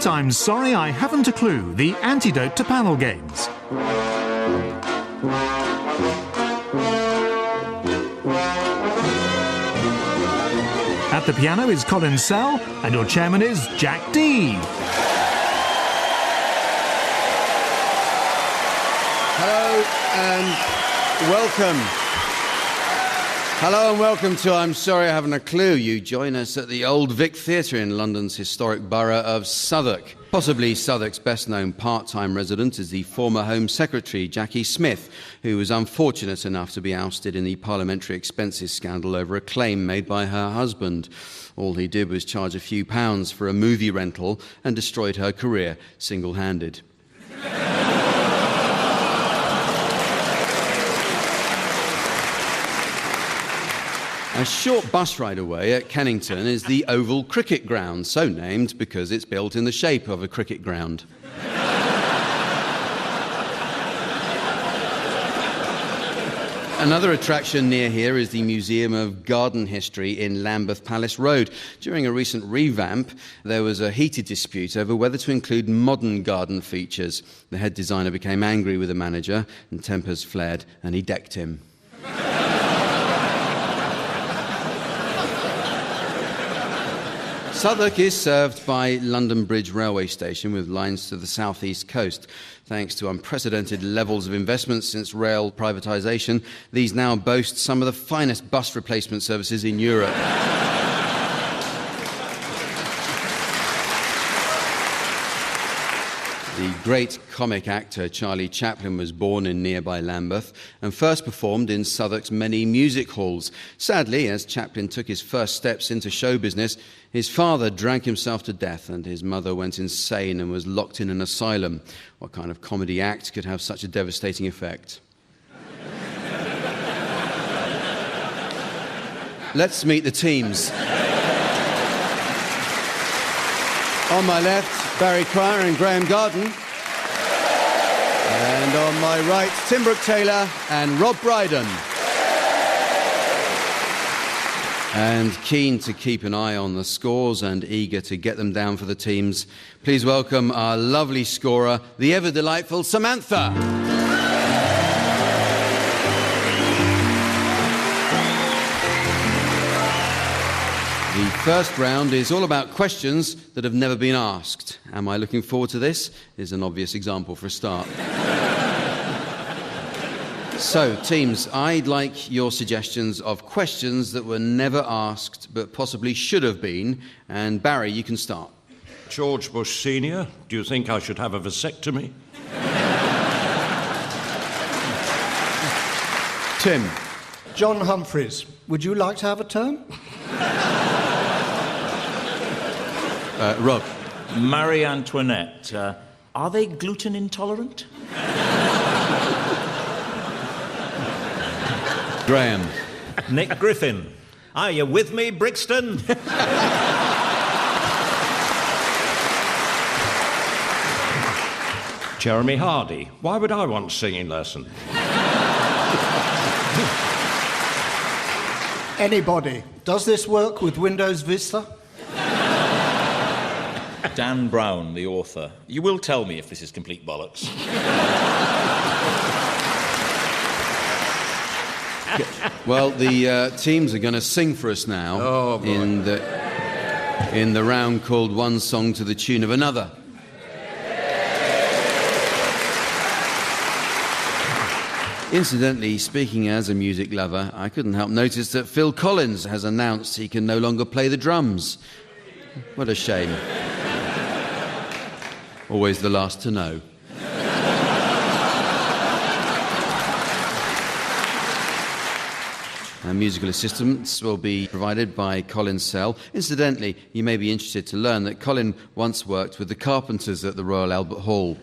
Tonight, I'm sorry I haven't a clue, the antidote to panel games. At the piano is Colin Sell, and your chairman is Jack Dee. Hello and welcome. Hello and welcome to I'm Sorry I Haven't a Clue. You join us at the Old Vic Theatre in London's historic borough of Southwark. Possibly Southwark's best-known part-time resident is the former Home Secretary, Jackie Smith, who was unfortunate enough to be ousted in the parliamentary expenses scandal over a claim made by her husband. All he did was charge a few pounds for a movie rental and destroyed her career single-handed. A short bus ride away at Kennington is the Oval Cricket Ground, so named because it's built in the shape of a cricket ground. Another attraction near here is the Museum of Garden History in Lambeth Palace Road. During a recent revamp, there was a heated dispute over whether to include modern garden features. The head designer became angry with the manager, and tempers flared, and he decked him. Southwark is served by London Bridge Railway Station with lines to the south-east coast. Thanks to unprecedented levels of investment since rail privatisation, these now boast some of the finest bus replacement services in Europe. The great comic actor Charlie Chaplin was born in nearby Lambeth and first performed in Southwark's many music halls. Sadly, as Chaplin took his first steps into show business, his father drank himself to death and his mother went insane and was locked in an asylum. What kind of comedy act could have such a devastating effect? Let's meet the teams. On my left, Barry Cryer and Graham Garden. And on my right, Tim Brooke-Taylor and Rob Brydon. And keen to keep an eye on the scores and eager to get them down for the teams, please welcome our lovely scorer, the ever-delightful Samantha. The first round is all about questions that have never been asked. Am I looking forward to this? Is an obvious example for a start. So, teams, I'd like your suggestions of questions that were never asked but possibly should have been. And Barry, you can start. George Bush Sr., do you think I should have a vasectomy? Tim. John Humphreys, would you like to have a turn? Rob. Marie Antoinette, are they gluten intolerant? Graham. Nick Griffin, are you with me, Brixton? Jeremy Hardy, why would I want singing lesson? Anybody. Does this work with Windows Vista? Dan Brown, the author. You will tell me if this is complete bollocks. Well, the teams are going to sing for us now in the round called One Song to the Tune of Another. Incidentally, speaking as a music lover, I couldn't help notice that Phil Collins has announced he can no longer play the drums. What a shame. Always the last to know. Musical assistance will be provided by Colin Sell. Incidentally, you may be interested to learn that Colin once worked with the carpenters at the Royal Albert Hall.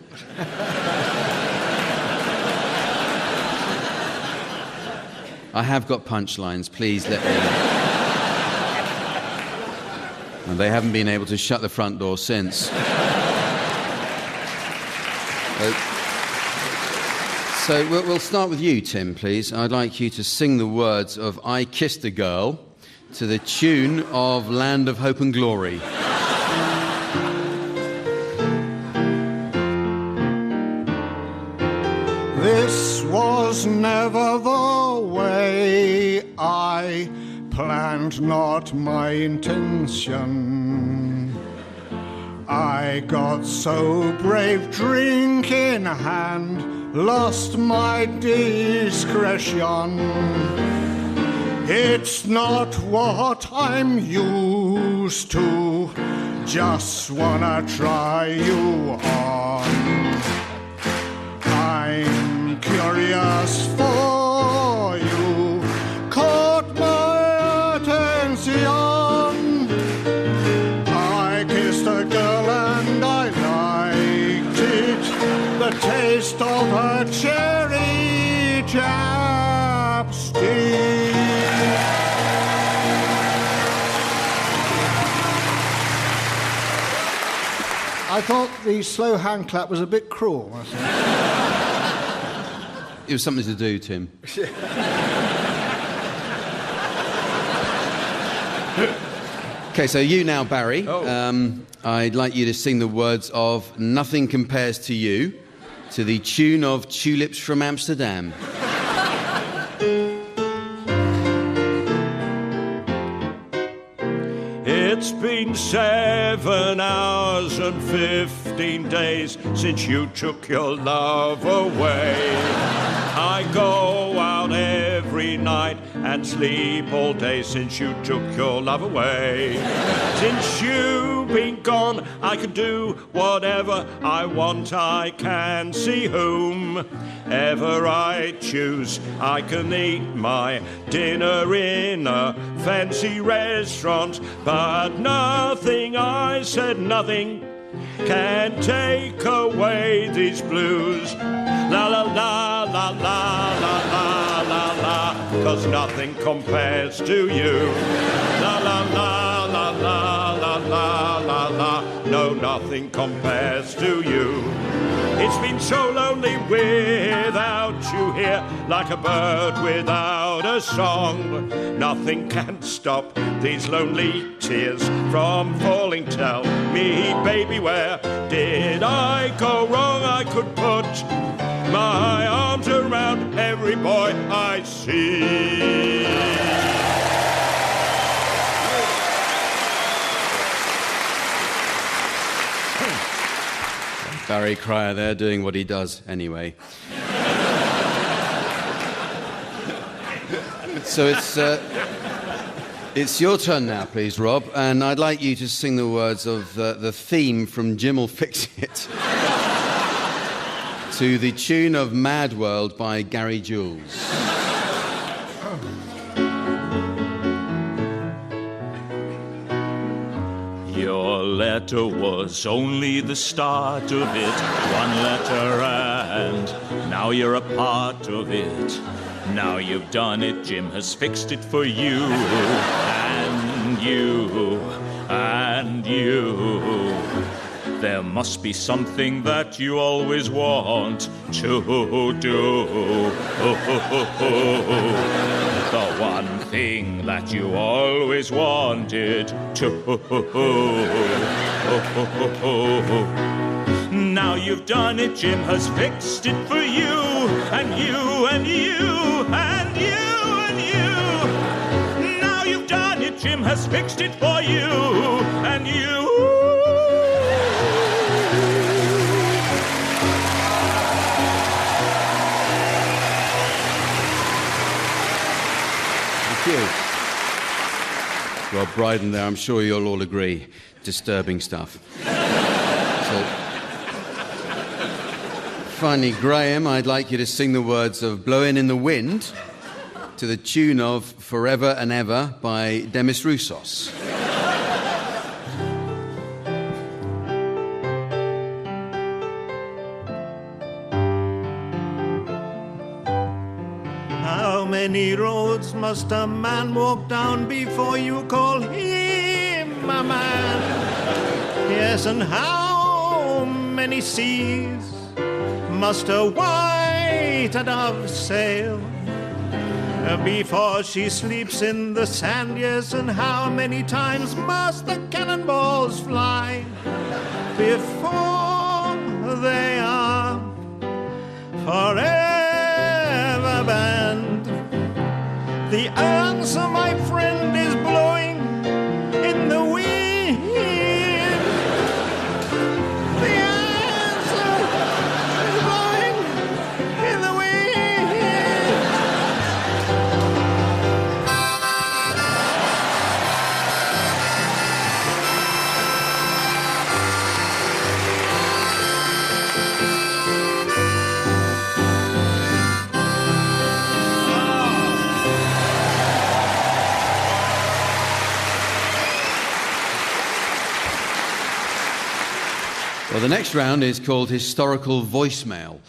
I have got punchlines, please let me... And they haven't been able to shut the front door since. So we'll start with you, Tim, please. I'd like you to sing the words of I Kissed a Girl to the tune of Land of Hope and Glory. This was never the way I planned, not my intention. I got so brave, drink in hand, lost my discretion. It's not what I'm used to, just wanna try you on. I'm curious for you, caught my attention. I kissed a girl and I liked it, the taste of her cherry chapstick. I thought the slow hand clap was a bit cruel, wasn't it? It was something to do, Tim. OK, so you now, Barry. I'd like you to sing the words of Nothing Compares to You to the tune of Tulips from Amsterdam. It's been 7 hours and 15 days since you took your love away. I go out every night and sleep all day since you took your love away. Since you've been gone, I can do whatever I want. I can see whom ever I choose. I can eat my dinner in a fancy restaurant, but nothing, I said nothing, can take away these blues. La la la la la la la la la, 'cause nothing compares to you. La la la la la la la la la, no, nothing compares to you. It's been so lonely without you here, like a bird without a song. Nothing can stop these lonely tears from falling. Tell me, baby, where did I go wrong? I could put my arms around every boy I see. Barry Cryer there doing what he does anyway. So it's your turn now, please, Rob, and I'd like you to sing the words of the theme from Jim'll Fix It to the tune of Mad World by Gary Jules. Your letter was only the start of it, one letter, and now you're a part of it. Now you've done it, Jim has fixed it for you, and you, and you. There must be something that you always want to do. The one thing that you always wanted to. Now you've done it, Jim has fixed it for you, and you, and you, and you, and you. Now you've done it, Jim has fixed it for you, and you. Thank you. Rob Brydon there, I'm sure you'll all agree. Disturbing stuff. So, finally, Graham, I'd like you to sing the words of Blowin' in the Wind to the tune of Forever and Ever by Demis Roussos. How many roads must a man walk down before you call him a man? Yes, and how many seas must a white dove sail before she sleeps in the sand? Yes, and how many times must the cannonballs fly before they are forever answer, my friend, is blowing in the wind. The answer is blowing in the wind. Well, the next round is called Historical Voicemail.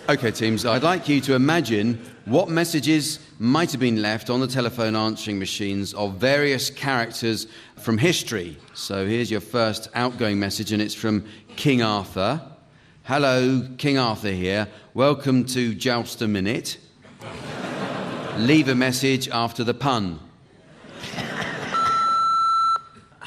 OK, teams, I'd like you to imagine what messages might have been left on the telephone answering machines of various characters from history. So here's your first outgoing message, and it's from King Arthur. Hello, King Arthur here. Welcome to Joust a Minute. Leave a message after the pun.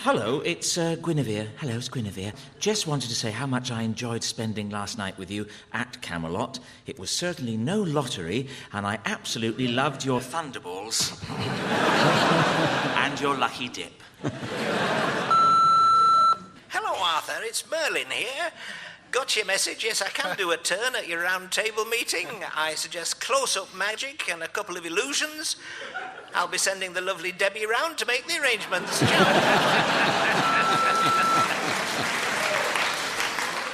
Hello, it's Guinevere. Hello, it's Guinevere. Just wanted to say how much I enjoyed spending last night with you at Camelot. It was certainly no lottery, and I absolutely loved your thunderballs and your lucky dip. Hello, Arthur. It's Merlin here. Got your message? Yes, I can do a turn at your round table meeting. I suggest close-up magic and a couple of illusions. I'll be sending the lovely Debbie round to make the arrangements.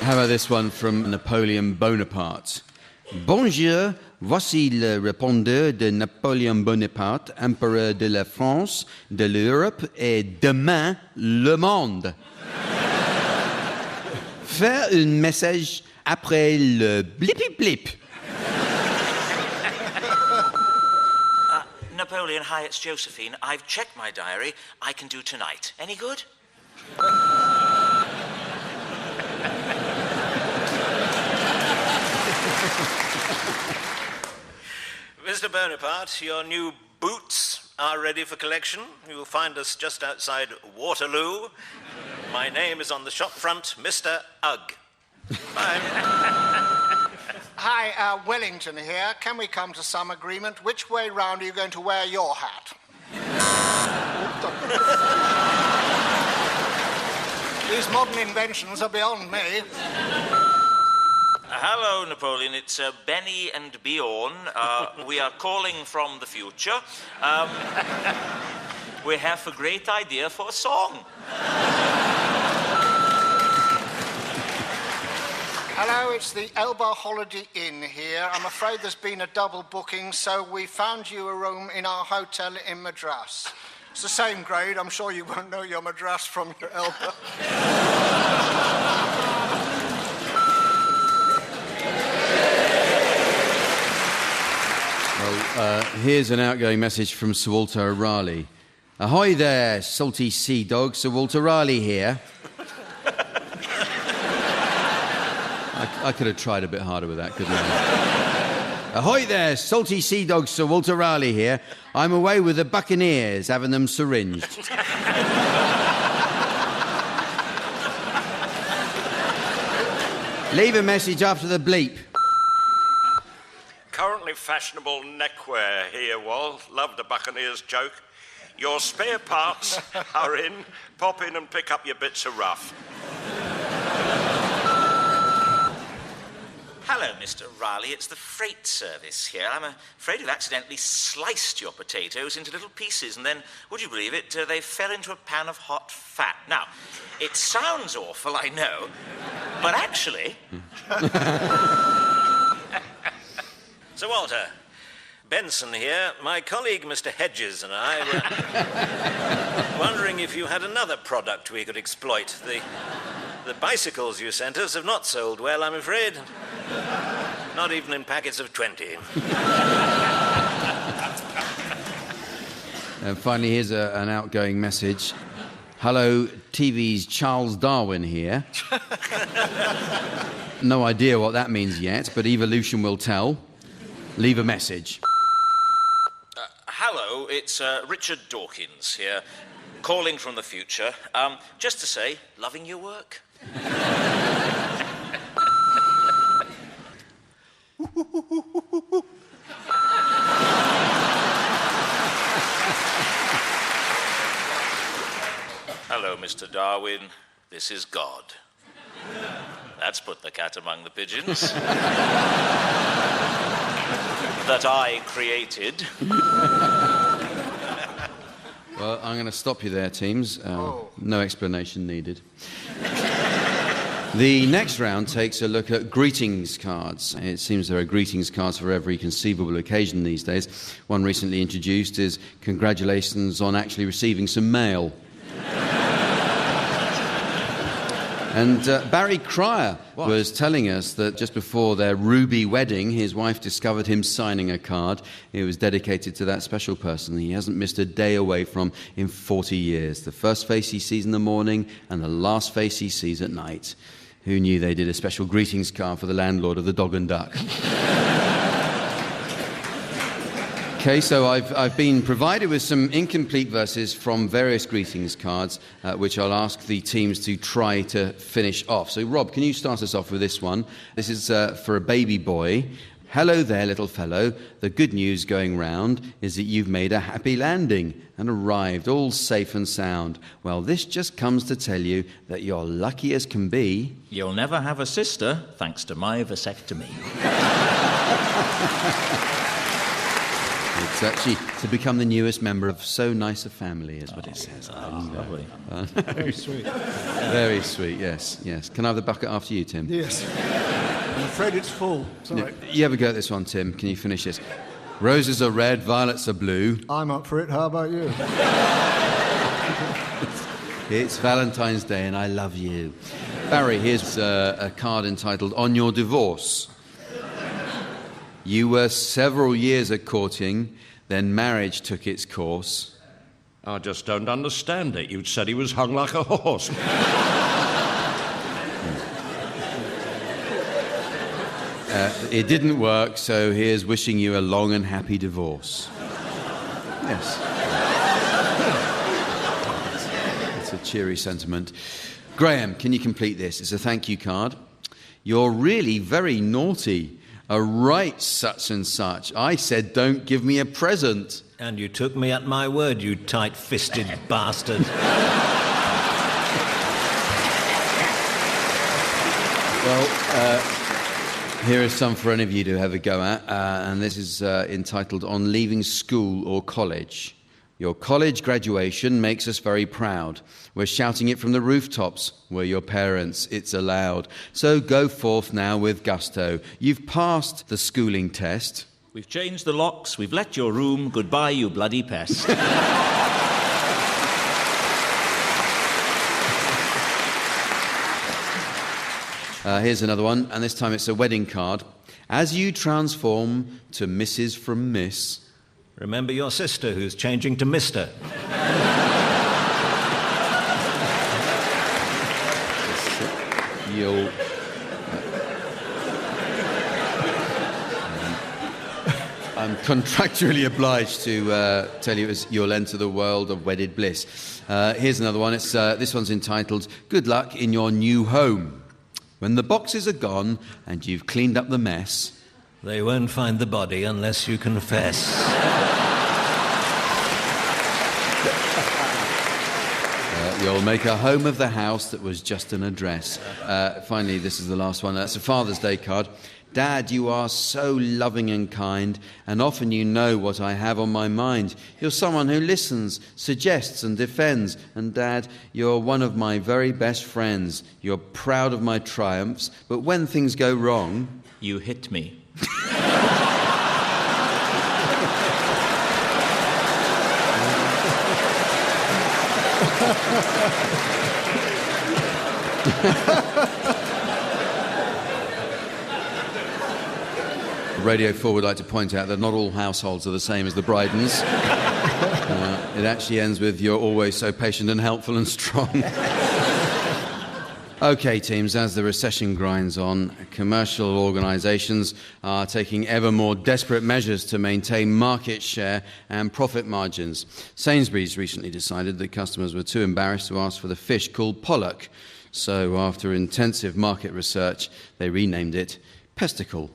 How about this one from Napoleon Bonaparte? Bonjour, voici le répondeur de Napoléon Bonaparte, empereur de la France, de l'Europe et demain le monde. Faire un message après le blip-blip. Napoleon, hi, it's Josephine. I've checked my diary. I can do tonight. Any good? Mr. Bonaparte, your new boots are ready for collection. You'll find us just outside Waterloo. My name is on the shop front, Mr. Ugg. Bye. Hi, Wellington here. Can we come to some agreement? Which way round are you going to wear your hat? These modern inventions are beyond me. Hello, Napoleon. It's Benny and Bjorn. We are calling from the future. We have a great idea for a song. Hello, it's the Elba Holiday Inn here. I'm afraid there's been a double booking, so we found you a room in our hotel in Madras. It's the same grade. I'm sure you won't know your Madras from your Elba. Well, here's an outgoing message from Sir Walter Raleigh. Ahoy there, salty sea dog. Sir Walter Raleigh here. I could have tried a bit harder with that, couldn't I? Ahoy there, salty sea dog. Sir Walter Raleigh here. I'm away with the Buccaneers, having them syringed. Leave a message after the bleep. Currently fashionable neckwear here, Wal. Love the Buccaneers joke. Your spare parts are in. Pop in and pick up your bits of rough. Hello, Mr. Raleigh. It's the freight service here. I'm afraid you've accidentally sliced your potatoes into little pieces, and then, would you believe it, they fell into a pan of hot fat. Now, it sounds awful, I know, but actually... Sir Walter, Benson here. My colleague, Mr. Hedges, and I were wondering if you had another product we could exploit. The bicycles you sent us have not sold well, I'm afraid. Not even in packets of 20. And finally, here's an outgoing message. Hello, TV's Charles Darwin here. No idea what that means yet, but evolution will tell. Leave a message. Hello, it's Richard Dawkins here, calling from the future. Just to say, loving your work. Mr. Darwin, this is God. That's put the cat among the pigeons. That I created. Well, I'm going to stop you there, teams. No explanation needed. The next round takes a look at greetings cards. It seems there are greetings cards for every conceivable occasion these days. One recently introduced is congratulations on actually receiving some mail. And Barry Cryer was telling us that just before their ruby wedding, his wife discovered him signing a card. It was dedicated to that special person he hasn't missed a day away from in 40 years. The first face he sees in the morning and the last face he sees at night. Who knew they did a special greetings card for the landlord of the Dog and Duck? Okay, so I've been provided with some incomplete verses from various greetings cards, which I'll ask the teams to try to finish off. So, Rob, can you start us off with this one? This is for a baby boy. Hello there, little fellow. The good news going round is that you've made a happy landing and arrived all safe and sound. Well, this just comes to tell you that you're lucky as can be. You'll never have a sister, thanks to my vasectomy. It's actually to become the newest member of so nice a family, is what it says. Lovely. Very sweet. Very sweet, yes. Can I have the bucket after you, Tim? Yes. I'm afraid it's full. Sorry. You have a go at this one, Tim. Can you finish this? Roses are red, violets are blue. I'm up for it. How about you? It's Valentine's Day and I love you. Barry, here's a card entitled On Your Divorce. You were several years at courting, then marriage took its course. I just don't understand it. You said he was hung like a horse. It didn't work, so here's wishing you a long and happy divorce. Yes. It's a cheery sentiment. Graham, can you complete this? It's a thank you card. You're really very naughty. A right such and such. I said, don't give me a present. And you took me at my word, you tight-fisted bastard. Well, here is some for any of you to have a go at, and this is entitled On Leaving School or College. Your college graduation makes us very proud. We're shouting it from the rooftops. We're your parents. It's allowed. So go forth now with gusto. You've passed the schooling test. We've changed the locks. We've let your room. Goodbye, you bloody pest. Here's another one, and this time it's a wedding card. As you transform to Mrs. from Miss... Remember your sister who's changing to Mr. You'll... I'm contractually obliged to tell you you'll enter the world of wedded bliss. Here's another one. This one's entitled Good Luck in Your New Home. When the boxes are gone and you've cleaned up the mess... They won't find the body unless you confess. You'll make a home of the house that was just an address. Finally, this is the last one. That's a Father's Day card. Dad, you are so loving and kind, and often you know what I have on my mind. You're someone who listens, suggests and defends. And Dad, you're one of my very best friends. You're proud of my triumphs, but when things go wrong... You hit me. Radio 4 would like to point out that not all households are the same as the Brydens. It actually ends with you're always so patient and helpful and strong. OK, teams, as the recession grinds on, commercial organisations are taking ever more desperate measures to maintain market share and profit margins. Sainsbury's recently decided that customers were too embarrassed to ask for the fish called pollock. So after intensive market research, they renamed it Pesticle.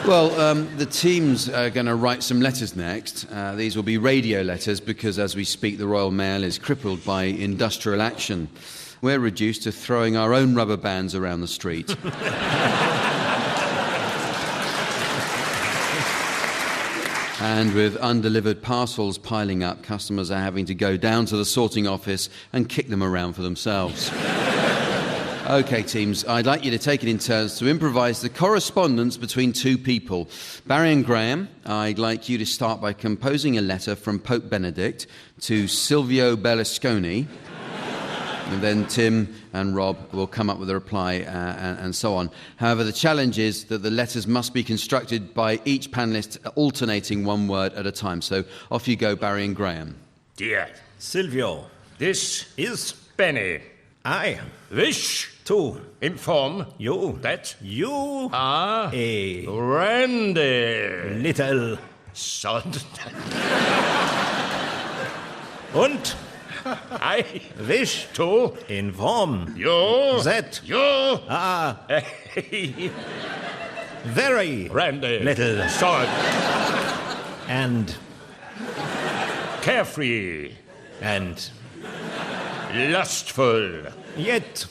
Well, the teams are going to write some letters next. These will be radio letters because, as we speak, the Royal Mail is crippled by industrial action. We're reduced to throwing our own rubber bands around the street. And with undelivered parcels piling up, customers are having to go down to the sorting office and kick them around for themselves. OK, teams, I'd like you to take it in turns to improvise the correspondence between two people. Barry and Graham, I'd like you to start by composing a letter from Pope Benedict to Silvio Berlusconi. And then Tim and Rob will come up with a reply and so on. However, the challenge is that the letters must be constructed by each panellist alternating one word at a time. So off you go, Barry and Graham. Dear Silvio, this is Benny. I Wish to inform you that you are a Randy little son. und I wish to inform you that you are very Randy little son and carefree and lustful yet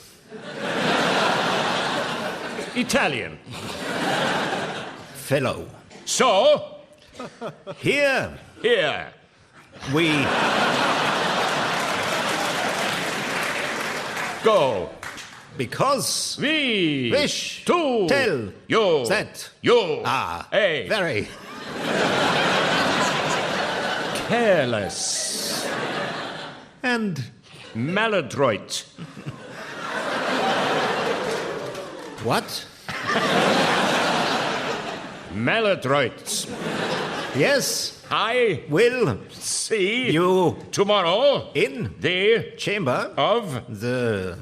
Italian. fellow. So Here we go. because We wish to tell you that you are a very careless and maladroit what? maladroits. Yes, I will see you tomorrow in the chamber of the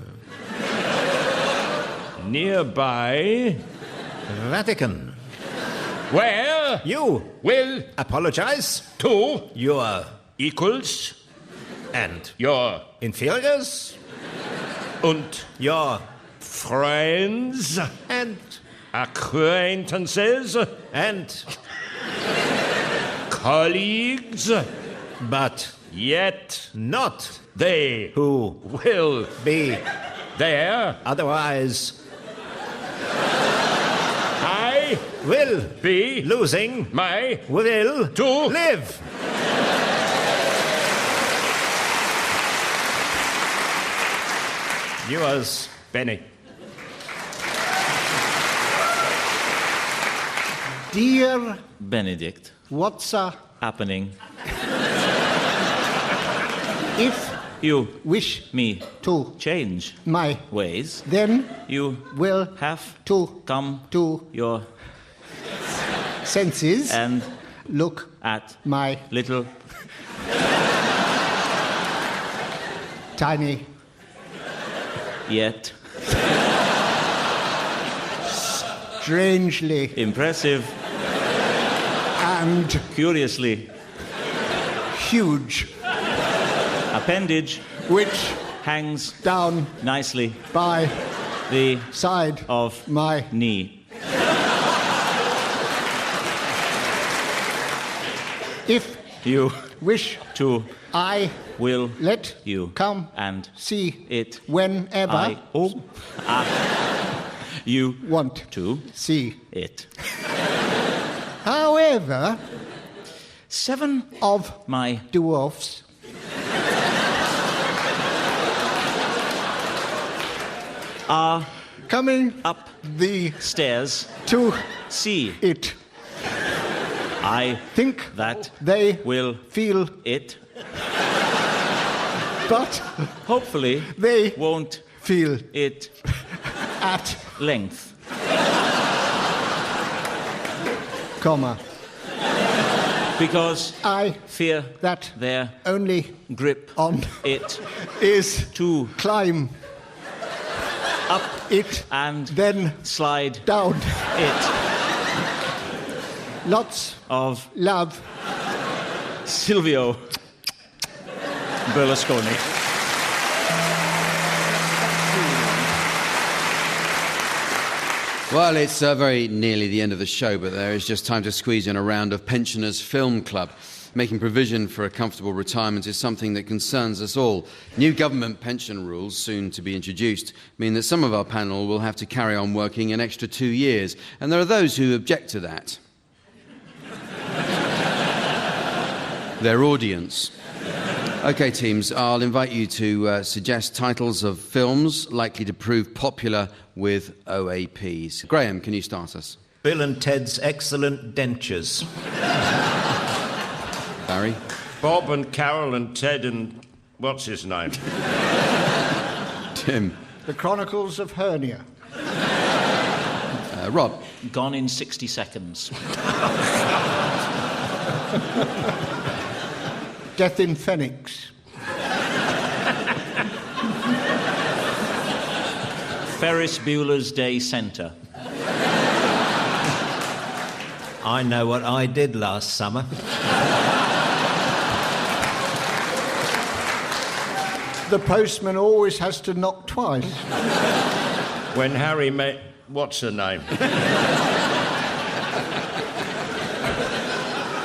nearby Vatican. where You will apologize to your equals and your inferiors, und your friends, and acquaintances, and colleagues, but yet not they who will be there. otherwise I will be losing my will to live. Yours, Benny. Dear Benedict, what's happening. if You wish me to change my ways. then You will have to come to your senses and look at my little tiny yet strangely impressive, and curiously huge appendage which hangs down nicely by the side of my knee. if You wish to I will let you come and see it whenever you want to see it. however 7 of my dwarfs are coming up the stairs to see it I think that they will feel it but hopefully they won't feel it at length. comma Because I fear that their only grip on it is to climb up it and then slide down it lots of love, Silvio Berlusconi. Well, it's very nearly the end of the show, but there is just time to squeeze in a round of Pensioners Film Club. Making provision for a comfortable retirement is something that concerns us all. New government pension rules, soon to be introduced, mean that some of our panel will have to carry on working an extra 2 years, and there are those who object to that. Their audience. OK, teams, I'll invite you to suggest titles of films likely to prove popular with OAPs. Graham, can you start us? Bill and Ted's Excellent Dentures. Barry? Bob and Carol and Ted and... what's his name? Tim? The Chronicles of Hernia. Rob? Gone in 60 seconds. Death in Phoenix. Ferris Bueller's Day Centre. I Know What I Did Last Summer. The postman always has to knock twice. When Harry met... what's her name?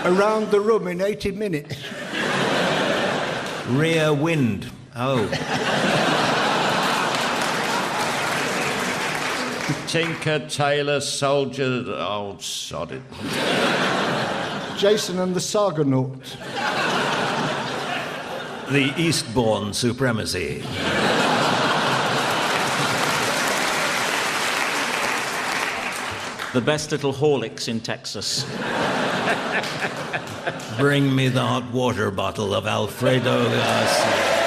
Around the room in 80 minutes. Rear Wind. Oh. Tinker, Tailor, Soldier... oh, sod it. Jason and the Sargonauts. The Eastbourne Supremacy. The Best Little Horlicks in Texas. Bring me the hot water bottle of Alfredo Garcia.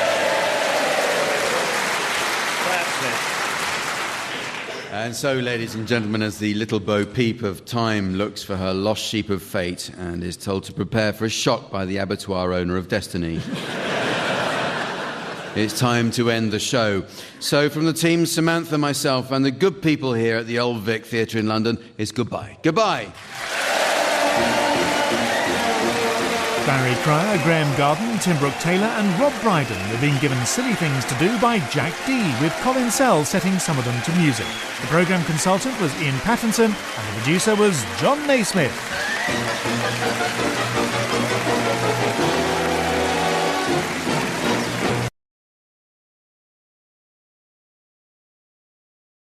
And so, ladies and gentlemen, as the little Bo Peep of time looks for her lost sheep of fate and is told to prepare for a shock by the abattoir owner of destiny, it's time to end the show. So from the team, Samantha, myself, and the good people here at the Old Vic Theatre in London, it's goodbye. Goodbye. Barry Cryer, Graham Garden, Tim Brooke-Taylor and Rob Brydon have been given silly things to do by Jack Dee, with Colin Sell setting some of them to music. The programme consultant was Ian Pattinson and the producer was John Naismith.